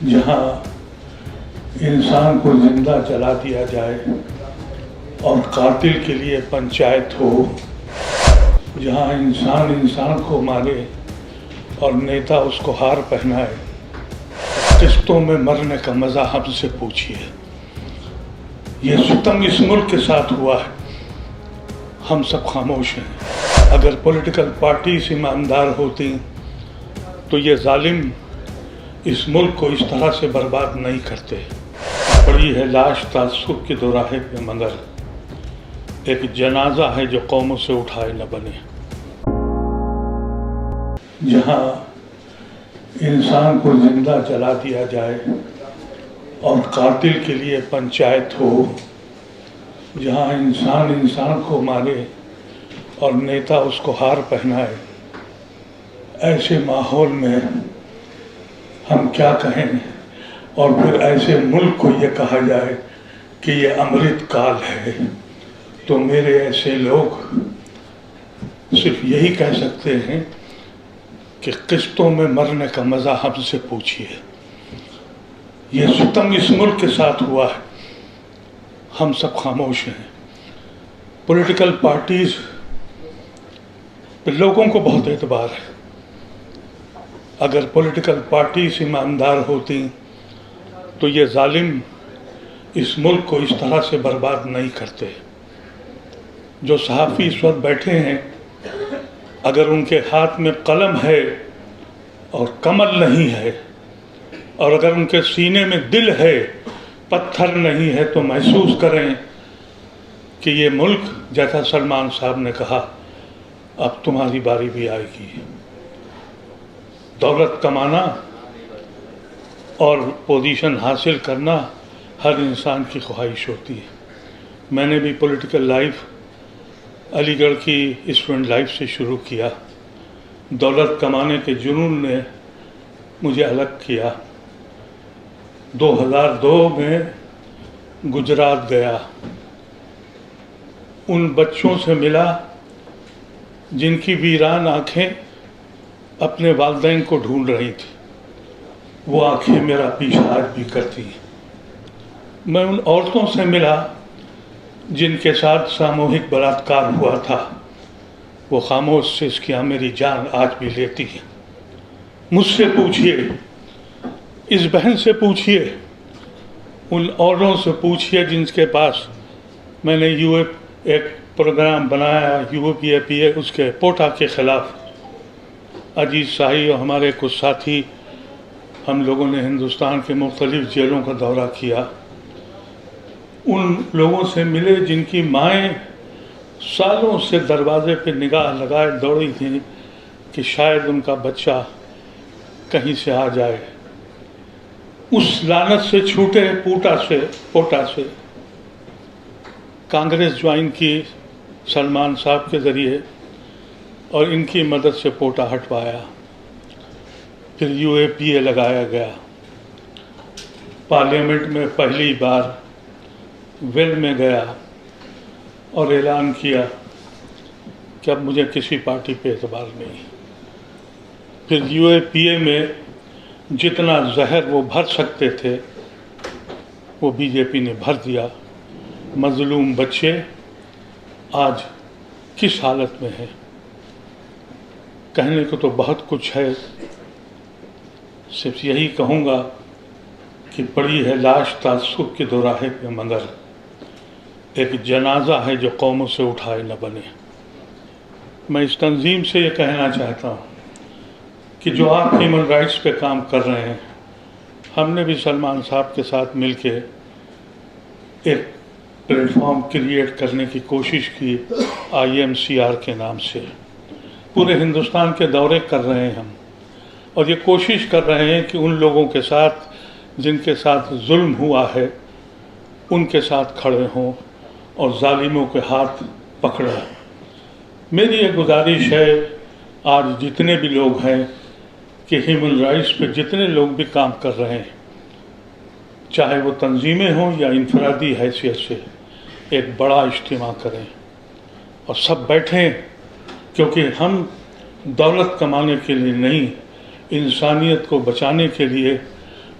جہاں انسان کو زندہ جلا دیا جائے اور قاتل کے لیے پنچایت ہو، جہاں انسان کو مارے اور نیتا اس کو ہار پہنائے، قسطوں میں مرنے کا مزہ ہم سے پوچھیے۔ یہ ستم اس ملک کے ساتھ ہوا ہے، ہم سب خاموش ہیں۔ اگر پولیٹیکل پارٹیز ایماندار ہوتی تو یہ ظالم اس ملک کو اس طرح سے برباد نہیں کرتے۔ پڑی ہے لاش تعصب کے دوراہے پہ، مگر ایک جنازہ ہے جو قوموں سے اٹھائے نہ بنے۔ جہاں انسان کو زندہ جلا دیا جائے اور قاتل کے لیے پنچایت ہو، جہاں انسان کو مارے اور نیتا اس کو ہار پہنائے، ایسے ماحول میں ہم کیا کہیں؟ اور پھر ایسے ملک کو یہ کہا جائے کہ یہ امرت کال ہے، تو میرے ایسے لوگ صرف یہی کہہ سکتے ہیں کہ قسطوں میں مرنے کا مزہ ہم سے پوچھیے۔ یہ ستم اس ملک کے ساتھ ہوا ہے، ہم سب خاموش ہیں۔ پولیٹیکل پارٹیز پہ لوگوں کو بہت اعتبار ہے۔ اگر پولیٹیکل پارٹیز ایماندار ہوتی تو یہ ظالم اس ملک کو اس طرح سے برباد نہیں کرتے۔ جو صحافی اس وقت بیٹھے ہیں، اگر ان کے ہاتھ میں قلم ہے اور کمل نہیں ہے، اور اگر ان کے سینے میں دل ہے، پتھر نہیں ہے، تو محسوس کریں کہ یہ ملک، جیسا سلمان صاحب نے کہا، اب تمہاری باری بھی آئے گی۔ دولت کمانا اور پوزیشن حاصل کرنا ہر انسان کی خواہش ہوتی ہے۔ میں نے بھی پولیٹیکل لائف علی گڑھ کی اسٹوڈنٹ لائف سے شروع کیا۔ دولت کمانے کے جنون نے مجھے الگ کیا۔ 2002 میں گجرات گیا، ان بچوں سے ملا جن کی ویران آنکھیں اپنے والدین کو ڈھونڈ رہی تھی۔ وہ آنکھیں میرا پیچھا آج بھی کرتی ہیں۔ میں ان عورتوں سے ملا جن کے ساتھ ساموہک بلاತ್ಕಾರ ہوا تھا، وہ خاموش سسکیاں میری جان آج بھی لیتی ہیں۔ مجھ سے پوچھئے، اس بہن سے پوچھئے، ان عورتوں سے پوچھئے جن کے پاس میں نے ایک پروگرام بنایا UAPA اس کے پوٹا کے خلاف۔ عزیز شاہی اور ہمارے کچھ ساتھی، ہم لوگوں نے ہندوستان کے مختلف جیلوں کا دورہ کیا۔ ان لوگوں سے ملے جن کی مائیں سالوں سے دروازے پہ نگاہ لگائے دوڑی تھیں کہ شاید ان کا بچہ کہیں سے آ جائے۔ اس لعنت سے چھوٹے پوٹا سے کانگریس جوائن کی سلمان صاحب کے ذریعے، اور ان کی مدد سے پوٹا ہٹوایا۔ پھر UAPA لگایا گیا۔ پارلیمنٹ میں پہلی بار ویل میں گیا اور اعلان کیا کہ اب مجھے کسی پارٹی پہ اعتبار نہیں۔ پھر UAPA میں جتنا زہر وہ بھر سکتے تھے وہ BJP نے بھر دیا۔ مظلوم بچے آج کس حالت میں ہیں؟ کہنے کو تو بہت کچھ ہے، صرف یہی کہوں گا کہ پڑی ہے لاش تعصب کے دوراہے پہ، مگر ایک جنازہ ہے جو قوموں سے اٹھائے نہ بنے۔ میں اس تنظیم سے یہ کہنا چاہتا ہوں کہ جو آپ ہیومن رائٹس پہ کام کر رہے ہیں، ہم نے بھی سلمان صاحب کے ساتھ مل کے ایک پلیٹ فارم کریٹ کرنے کی کوشش کی IMCR کے نام سے۔ پورے ہندوستان کے دورے کر رہے ہیں ہم، اور یہ کوشش کر رہے ہیں کہ ان لوگوں کے ساتھ جن کے ساتھ ظلم ہوا ہے، ان کے ساتھ کھڑے ہوں اور ظالموں کے ہاتھ پکڑیں۔ میری یہ گزارش ہے آج جتنے بھی لوگ ہیں کہ ہیومن رائٹس پہ جتنے لوگ بھی کام کر رہے ہیں، چاہے وہ تنظیمیں ہوں یا انفرادی حیثیت سے، ایک بڑا اجتماع کریں اور سب بیٹھیں، کیونکہ ہم دولت کمانے کے لیے نہیں، انسانیت کو بچانے کے لیے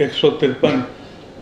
153